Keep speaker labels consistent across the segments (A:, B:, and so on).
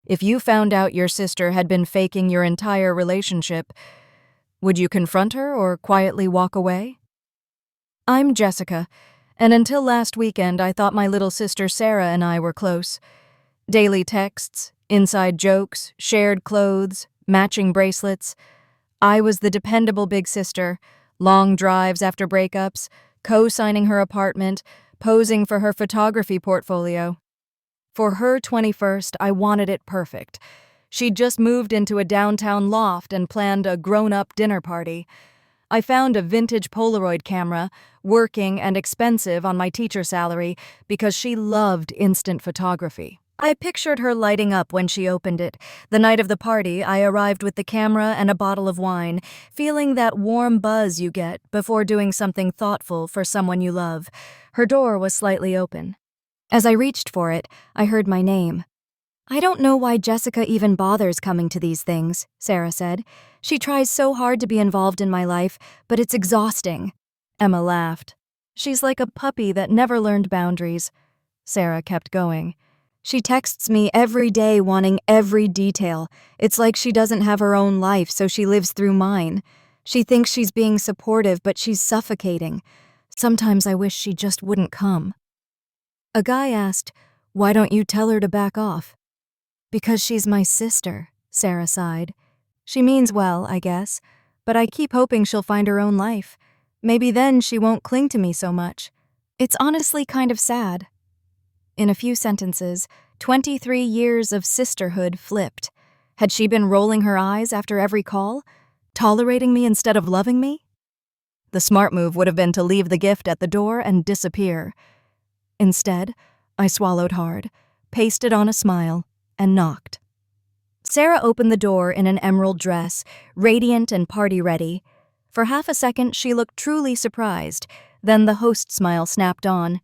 A: If you found out your sister had been faking your entire relationship, would you confront her or quietly walk away? I'm Jessica, and until last weekend I thought my little sister Sarah and I were close. Daily texts, inside jokes, shared clothes, matching bracelets. I was the dependable big sister, long drives after breakups, co-signing her apartment, posing for her photography portfolio. For her 21st, I wanted it perfect. She'd just moved into a downtown loft and planned a grown-up dinner party. I found a vintage Polaroid camera, working and expensive on my teacher salary, because she loved instant photography. I pictured her lighting up when she opened it. The night of the party, I arrived with the camera and a bottle of wine, feeling that warm buzz you get before doing something thoughtful for someone you love. Her door was slightly open. As I reached for it, I heard my name. "I don't know why Jessica even bothers coming to these things," Sarah said. "She tries so hard to be involved in my life, but it's exhausting." Emma laughed. "She's like a puppy that never learned boundaries." Sarah kept going. "She texts me every day wanting every detail. It's like she doesn't have her own life, so she lives through mine. She thinks she's being supportive, but she's suffocating. Sometimes I wish she just wouldn't come." A guy asked, "Why don't you tell her to back off?" "Because she's my sister," Sarah sighed. "She means well, I guess, but I keep hoping she'll find her own life. Maybe then she won't cling to me so much. It's honestly kind of sad." In a few sentences, 23 years of sisterhood flipped. Had she been rolling her eyes after every call? Tolerating me instead of loving me? The smart move would have been to leave the gift at the door and disappear. Instead, I swallowed hard, pasted on a smile, and knocked. Sarah opened the door in an emerald dress, radiant and party-ready. For half a second, she looked truly surprised. Then the host smile snapped on.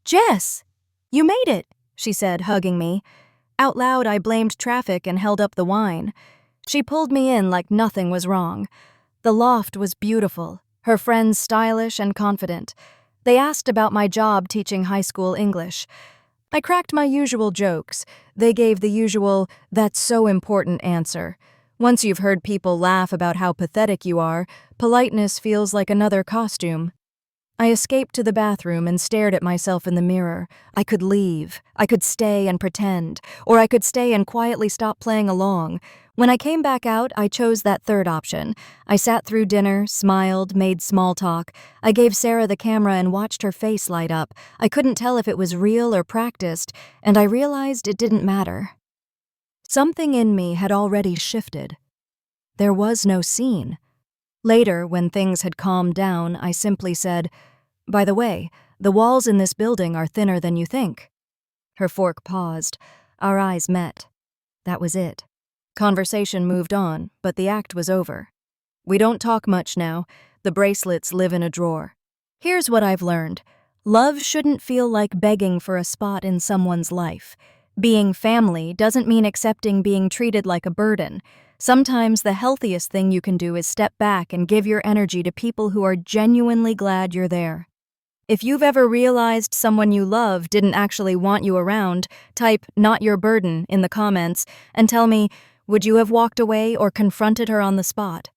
A: "Jess! You made it," she said, hugging me. Out loud, I blamed traffic and held up the wine. She pulled me in like nothing was wrong. The loft was beautiful, her friends stylish and confident. They asked about my job teaching high school English. I cracked my usual jokes. They gave the usual, "that's so important" answer. Once you've heard people laugh about how pathetic you are, politeness feels like another costume. I escaped to the bathroom and stared at myself in the mirror. I could leave. I could stay and pretend. Or I could stay and quietly stop playing along. When I came back out, I chose that third option. I sat through dinner, smiled, made small talk. I gave Sarah the camera and watched her face light up. I couldn't tell if it was real or practiced, and I realized it didn't matter. Something in me had already shifted. There was no scene. Later, when things had calmed down, I simply said, "By the way, the walls in this building are thinner than you think." Her fork paused. Our eyes met. That was it. Conversation moved on, but the act was over. We don't talk much now. The bracelets live in a drawer. Here's what I've learned. Love shouldn't feel like begging for a spot in someone's life. Being family doesn't mean accepting being treated like a burden. Sometimes the healthiest thing you can do is step back and give your energy to people who are genuinely glad you're there. If you've ever realized someone you love didn't actually want you around, type "not your burden" in the comments and tell me, would you have walked away or confronted her on the spot?